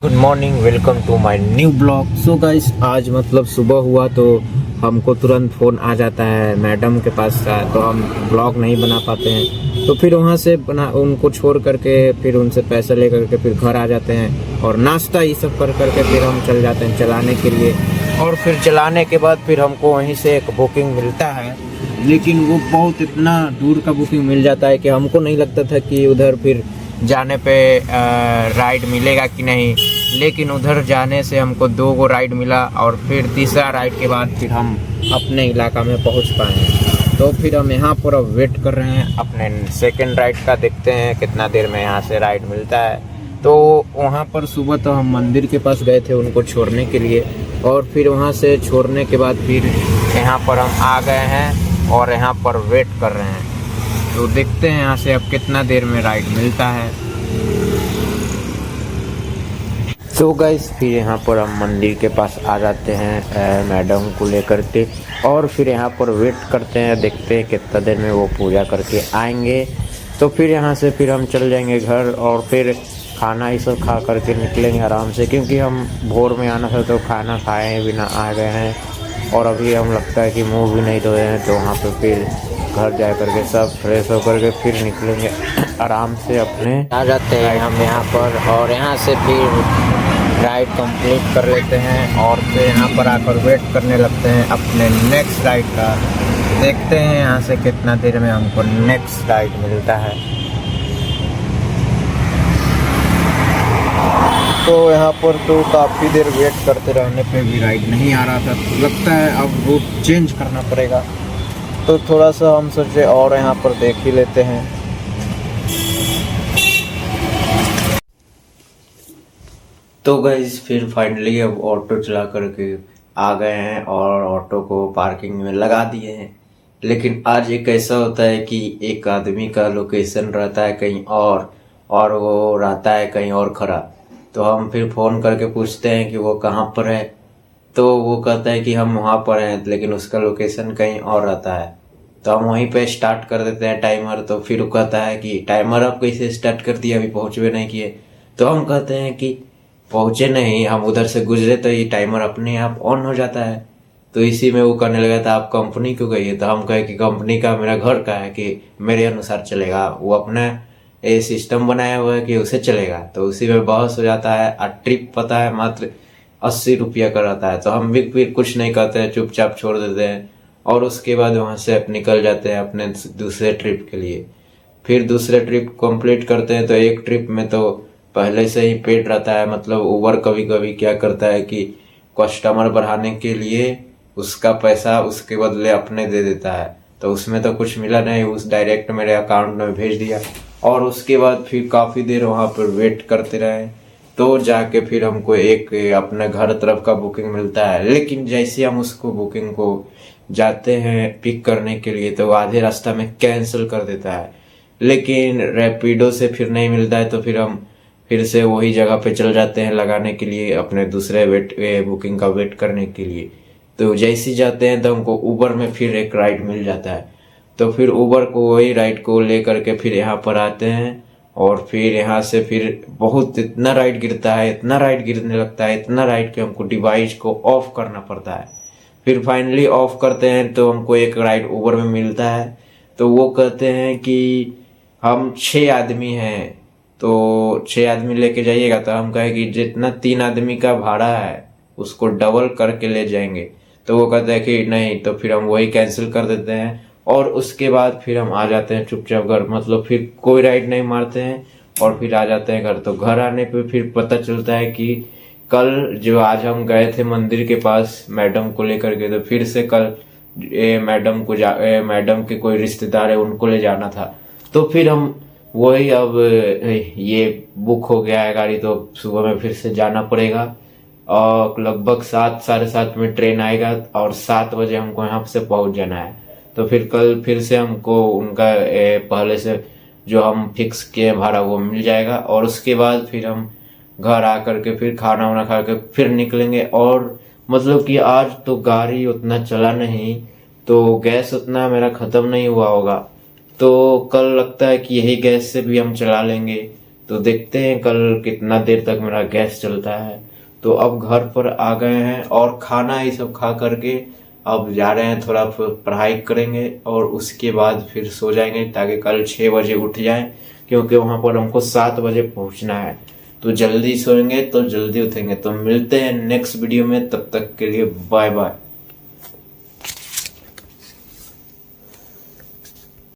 Good morning, welcome to my new blog. So guys, आज मतलब सुबह हुआ तो हमको तुरंत फ़ोन आ जाता है मैडम के पास का, तो हम ब्लॉग नहीं बना पाते हैं। तो फिर वहाँ से उनको छोड़ करके फिर उनसे पैसा ले करके फिर घर आ जाते हैं और नाश्ता ये सब कर करके फिर हम चल जाते हैं चलाने के लिए। और फिर चलाने के बाद फिर हमको वहीं से एक बुकिंग मिलता है, लेकिन वो बहुत इतना दूर का बुकिंग मिल जाता है कि हमको नहीं लगता था कि उधर फिर जाने पे राइड मिलेगा कि नहीं। लेकिन उधर जाने से हमको 2 राइड मिला और फिर तीसरा राइड के बाद फिर हम अपने इलाका में पहुंच पाए। तो फिर हम यहाँ पर अब वेट कर रहे हैं अपने सेकंड राइड का, देखते हैं कितना देर में यहाँ से राइड मिलता है। तो वहाँ पर सुबह तो हम मंदिर के पास गए थे उनको छोड़ने के लिए, और फिर वहाँ से छोड़ने के बाद फिर यहाँ पर हम आ गए हैं और यहाँ पर वेट कर रहे हैं। तो देखते हैं यहाँ से अब कितना देर में राइड मिलता है। तो गाइस, फिर यहाँ पर हम मंदिर के पास आ जाते हैं मैडम को लेकर के, और फिर यहाँ पर वेट करते हैं, देखते हैं कितना देर में वो पूजा करके आएंगे। तो फिर यहाँ से फिर हम चल जाएंगे घर और फिर खाना ये सब खा करके निकलेंगे आराम से, क्योंकि हम भोर में आना था तो खाना खाए बिना आ गए हैं। और अभी हम लगता है कि मुँह भी नहीं धोए हैं, तो वहाँ पर फिर घर जा करके सब फ्रेश होकर के फिर निकलेंगे आराम से अपने आ जाते हैं हम यहाँ पर। और यहाँ से फिर राइड कंप्लीट कर लेते हैं और फिर यहाँ पर आकर वेट करने लगते हैं अपने नेक्स्ट राइड का। देखते हैं यहाँ से कितना देर में हमको नेक्स्ट राइड मिलता है। तो यहाँ पर तो काफ़ी देर वेट करते रहने पे भी राइड नहीं आ रहा था, लगता है अब रूट चेंज करना पड़ेगा। तो थोड़ा सा हम सोचे और यहाँ पर देख ही लेते हैं। तो गाइस, फिर फाइनली अब ऑटो चला करके आ गए हैं और ऑटो को पार्किंग में लगा दिए हैं। लेकिन आज एक ऐसा होता है कि एक आदमी का लोकेशन रहता है कहीं और वो रहता है कहीं और खड़ा। तो हम फिर फ़ोन करके पूछते हैं कि वो कहाँ पर है, तो वो कहता है कि हम वहाँ पर हैं, लेकिन उसका लोकेशन कहीं और रहता है। तो हम वहीं पे स्टार्ट कर देते हैं टाइमर। तो फिर वो कहता है कि टाइमर आप कैसे स्टार्ट कर दिया, अभी पहुँचवे नहीं किए। तो हम कहते हैं कि पहुँचे नहीं, हम उधर से गुजरे तो ये टाइमर अपने आप ऑन हो जाता है। तो इसी में वो करने लगा था, आप कंपनी क्यों गई है। तो हम कहे कि कंपनी का मेरा घर का है कि मेरे अनुसार चलेगा, वो अपना ये सिस्टम बनाया हुआ है कि उसे चलेगा। तो उसी में बहस हो जाता है। और ट्रिप पता है मात्र 80 रुपया का रहता है। तो हम भी फिर कुछ नहीं कहते हैं, चुपचाप छोड़ देते हैं और उसके बाद वहाँ से निकल जाते हैं अपने दूसरे ट्रिप के लिए। फिर दूसरे ट्रिप कंप्लीट करते हैं। तो एक ट्रिप में तो पहले से ही पेड रहता है, मतलब उबर कभी कभी क्या करता है कि कस्टमर बढ़ाने के लिए उसका पैसा उसके बदले अपने दे देता है। तो उसमें तो कुछ मिला नहीं, उस डायरेक्ट मेरे अकाउंट में भेज दिया। और उसके बाद फिर काफ़ी देर वहाँ पर वेट करते रहे, तो जाके फिर हमको एक अपने घर तरफ का बुकिंग मिलता है। लेकिन जैसे हम उसको बुकिंग को जाते हैं पिक करने के लिए, तो आधे रास्ता में कैंसिल कर देता है। लेकिन रैपिडो से फिर नहीं मिलता है, तो फिर हम फिर से वही जगह पे चल जाते हैं लगाने के लिए अपने दूसरे बुकिंग का वेट करने के लिए। तो जैसे ही जाते हैं तो हमको उबर में फिर एक राइड मिल जाता है। तो फिर उबर को वही राइड को ले करके फिर यहाँ पर आते हैं और फिर यहाँ से फिर बहुत इतना राइड गिरता है, इतना राइड गिरने लगता है, इतना राइड कि हमको डिवाइस को ऑफ करना पड़ता है। फिर फाइनली ऑफ करते हैं तो हमको एक राइड उबर में मिलता है। तो वो कहते हैं कि हम 6 आदमी हैं, तो 6 आदमी लेके जाइएगा। तो हम कहे कि जितना 3 आदमी का भाड़ा है उसको डबल करके ले जाएंगे। तो वो कहते हैं कि नहीं, तो फिर हम वही कैंसिल कर देते हैं और उसके बाद फिर हम आ जाते हैं चुपचाप घर, मतलब फिर कोई राइड नहीं मारते हैं और फिर आ जाते हैं घर। तो घर आने पे फिर पता चलता है कि कल जो आज हम गए थे मंदिर के पास मैडम को लेकर के, तो फिर से कल मैडम के कोई रिश्तेदार है उनको ले जाना था। तो फिर हम वही अब ये बुक हो गया है गाड़ी, तो सुबह में फिर से जाना पड़ेगा। और लगभग 7 साढ़े 7 में ट्रेन आएगा और 7 बजे हमको यहाँ से पहुंच जाना है। तो फिर कल फिर से हमको उनका पहले से जो हम फिक्स किए भाड़ा वो मिल जाएगा। और उसके बाद फिर हम घर आकर के फिर खाना वाना खा के फिर निकलेंगे। और मतलब कि आज तो गाड़ी उतना चला नहीं, तो गैस उतना मेरा ख़त्म नहीं हुआ होगा, तो कल लगता है कि यही गैस से भी हम चला लेंगे। तो देखते हैं कल कितना देर तक मेरा गैस चलता है। तो अब घर पर आ गए हैं और खाना ये सब खा करके अब जा रहे हैं, थोड़ा पढ़ाई करेंगे और उसके बाद फिर सो जाएंगे ताकि कल 6 बजे उठ जाएं, क्योंकि वहां पर हमको 7 बजे पहुंचना है। तो जल्दी सोएंगे तो जल्दी उठेंगे। तो मिलते हैं नेक्स्ट वीडियो में, तब तक के लिए बाय बाय।